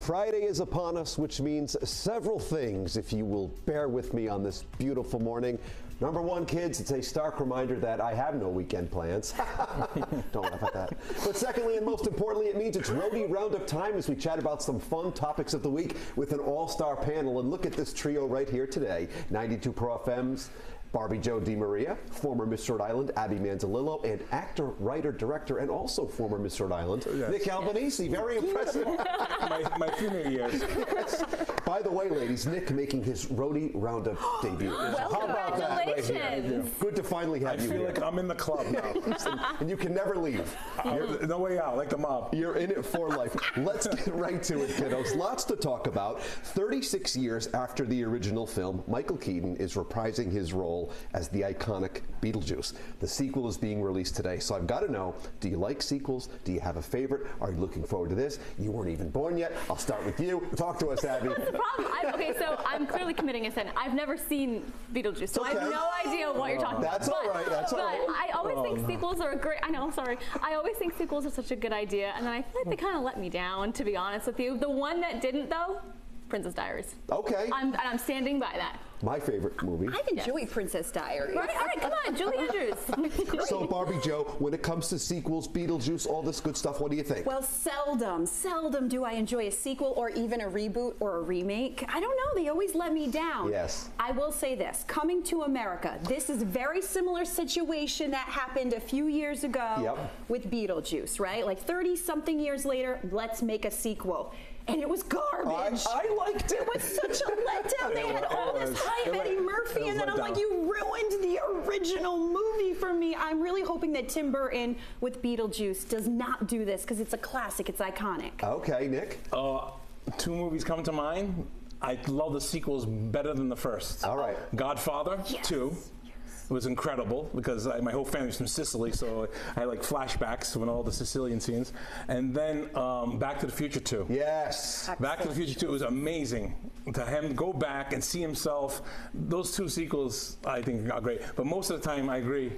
Friday is upon us, which means several things, if you will bear with me on this beautiful morning. Number one, kids, it's a stark reminder that I have no weekend plans. Don't laugh at that. But secondly, and most importantly, it means it's Rhody Round-Up time as we chat about some fun topics of the week with an all-star panel. And look at this trio right here today. 92 ProFM's Barbi Jo Dimaria, former Miss Rhode Island, Abby Mansolillo, and actor, writer, director, and also former Miss Rhode Island, yes. Nick Albanese. Very impressive. my senior years. Yes. By the way, ladies, Nick making his Rhody Roundup debut. Well, how about that? congratulations. Right here? Good to finally have you I feel here. like I'm in the club now. And you can never leave. No way out, like the mob. You're in it for life. Let's get right to it, kiddos. Lots to talk about. 36 years after the original film, Michael Keaton is reprising his role as the iconic Beetlejuice. The sequel is being released today, so I've got to know, do you like sequels? Do you have a favorite? Are you looking forward to this? You weren't even born yet. I'll start with you. Talk to us, Abby. That's the problem. Okay, so I'm clearly committing a sin. I've never seen Beetlejuice, so I have no idea what you're talking about. That's all right. That's all right. But I always think sequels are a great. I know. I'm sorry. I always think sequels are such a good idea, and then I feel like they kind of let me down. To be honest with you, the one that didn't though, Princess Diaries. Okay. I'm standing by that. My favorite movie. I enjoy Princess Diaries. Right, all right, come on, Julie Andrews. So, Barbi Jo, when it comes to sequels, Beetlejuice, all this good stuff, what do you think? Well, seldom do I enjoy a sequel or even a reboot or a remake. I don't know, they always let me down. Yes. I will say this, Coming to America, this is a very similar situation that happened a few years ago with Beetlejuice, right? Like 30-something years later, let's make a sequel. And it was garbage. I liked it. It was such a letdown. They had all this hype, Eddie Murphy, and then I'm like, you ruined the original movie for me. I'm really hoping that Tim Burton with Beetlejuice does not do this because it's a classic. It's iconic. Okay, Nick. Two movies come to mind. I love the sequels better than the first. All right. Godfather 2. It was incredible because my whole family's from Sicily, so I had like flashbacks when all the Sicilian scenes. And then Back to the Future 2. Yes. Back to the Future 2 was amazing. To him go back and see himself. Those two sequels, I think, are great. But most of the time, I agree,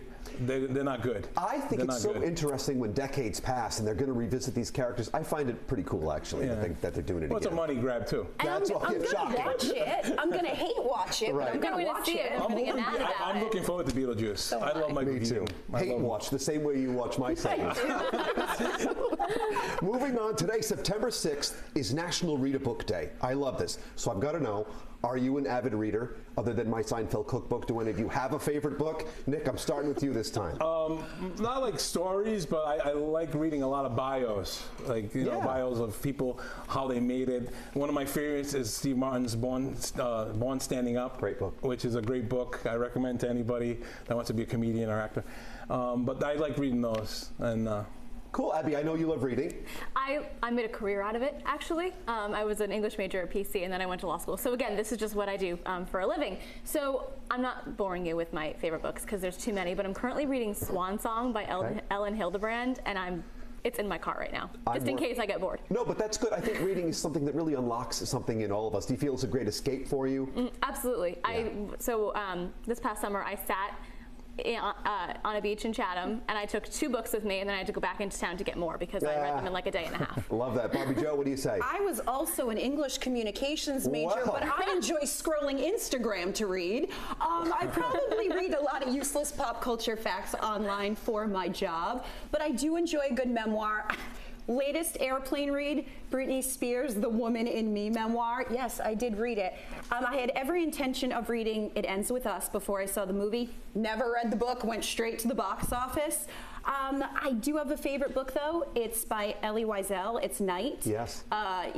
they're not good. I think it's so interesting when decades pass and they're going to revisit these characters. I find it pretty cool, actually, that they're doing it again. It's a money grab, too. And That's I'm going to watch it. I'm going to hate watch it, but I'm going to watch it. I'm going to get mad about it. I'm looking forward to Beetlejuice. So I love Michael Keaton. Hate and watch, the same way you watch my segment. Moving on, today, September 6th, is National Read a Book Day. I love this. So I've got to know, are you an avid reader? Other than my Seinfeld cookbook, do any of you have a favorite book? Nick, I'm starting with you this time. Not like stories, but I like reading a lot of bios. Like, you know, bios of people, how they made it. One of my favorites is Steve Martin's Born Standing Up. Great book. Which is a great book. I recommend to anybody that wants to be a comedian or actor. But I like reading those. And cool, Abby, I know you love reading. I made a career out of it, actually. I was an English major at PC, and then I went to law school. So again, this is just what I do for a living. So I'm not boring you with my favorite books, because there's too many, but I'm currently reading Swan Song by Ellen Hildebrand, and it's in my car right now, just in case I get bored. No, but that's good. I think reading is something that really unlocks something in all of us. Do you feel it's a great escape for you? Absolutely. Yeah. This past summer, I sat on a beach in Chatham, and I took 2 books with me, and then I had to go back into town to get more because I read them in like a day and a half. Love that. Barbi Jo, what do you say? I was also an English communications major, but I enjoy scrolling Instagram to read. I probably read a lot of useless pop culture facts online for my job, but I do enjoy a good memoir. Latest airplane read, Britney Spears' The Woman in Me memoir. Yes, I did read it. I had every intention of reading It Ends With Us before I saw the movie. Never read the book, went straight to the box office. I do have a favorite book, though. It's by Elie Wiesel. It's Night. Yes.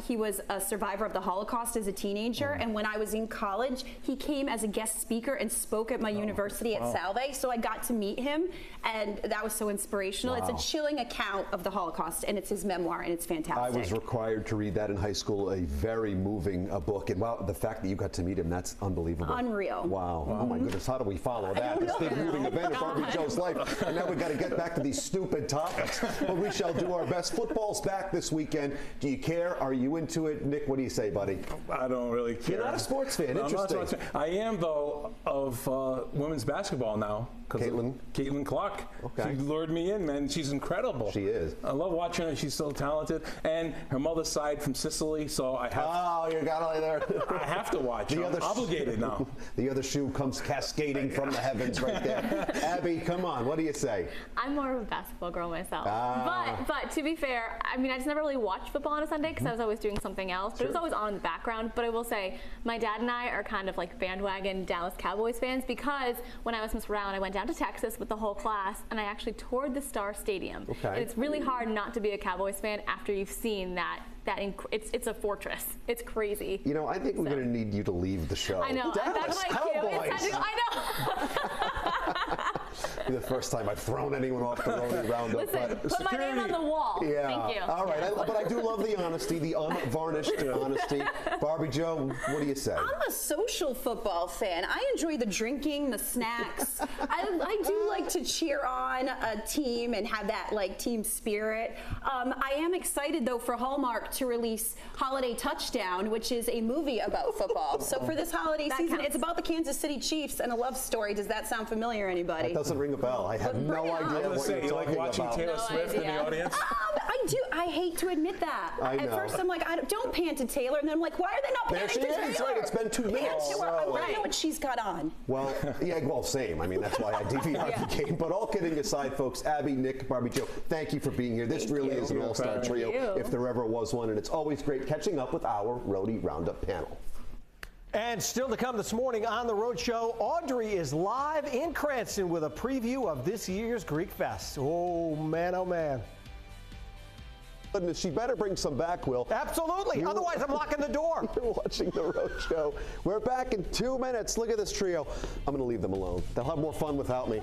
He was a survivor of the Holocaust as a teenager, and when I was in college, he came as a guest speaker and spoke at my university at Salve, so I got to meet him, and that was so inspirational. It's a chilling account of the Holocaust, and it's his memoir, and it's fantastic. I was required to read that in high school, a very moving book, and wow, the fact that you got to meet him, that's unbelievable. Unreal. Wow. Oh my goodness, how do we follow that? This big moving event of Barbi Jo's life, and now we've got to get back to these stupid topics, but we shall do our best. Football's back this weekend. Do you care? Are you into it? Nick, what do you say, buddy? I don't really care. You're not a sports fan. No, interesting. I'm not a sports fan. I am, though, of women's basketball now. Caitlin Clark. Okay. She lured me in, man. She's incredible. She is. I love watching her. She's so talented. And her mother's side from Sicily, so I have. Oh, you got it there. I have to watch. I'm obligated now. The other shoe comes cascading from the heavens right there. Abby, come on. What do you say? I'm more of a basketball girl myself. But to be fair, I mean, I just never really watched football on a Sunday because I was always doing something else. But it was always on in the background. But I will say, my dad and I are kind of like bandwagon Dallas Cowboys fans because when I was Miss Rhode Island, I went down to Texas with the whole class and I actually toured the Star Stadium. Okay. And it's really hard not to be a Cowboys fan after you've seen that. It's a fortress. It's crazy. You know, I think we're going to need you to leave the show. I know. Dallas Cowboys. I know. The first time I've thrown anyone off the Rhody Roundup. Listen, put my name on the wall. Yeah. Thank you. All right, but I do love the honesty, the unvarnished honesty. Barbi Jo, what do you say? I'm a social football fan. I enjoy the drinking, the snacks. I do like to cheer on a team and have that like team spirit. I am excited though for Hallmark to release Holiday Touchdown, which is a movie about football. So for this holiday season, it's about the Kansas City Chiefs and a love story. Does that sound familiar, anybody? That doesn't ring a bell. I have no idea what you're you like talking watching about. Taylor Swift in the audience? I do. I hate to admit that. I know. At first, I'm like, don't pan to Taylor, and then I'm like, why are they not There panning she to Taylor? is. Right, it's been 2 minutes. Pan to her. I want to know what she's got on. Well, same. I mean, that's why I DVR'd the game. But all kidding aside, folks, Abby, Nick, Barbi Jo, thank you for being here. This really is an all-star trio, if there ever was one, and it's always great catching up with our Rhody Roundup panel. And still to come this morning on the Rhode Show, Audrey is live in Cranston with a preview of this year's Greek Fest. Oh, man, oh, man. Goodness, she better bring some back, Will. Absolutely. Otherwise, I'm locking the door. You're watching the Rhode Show. We're back in 2 minutes. Look at this trio. I'm going to leave them alone. They'll have more fun without me.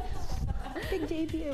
Big debut.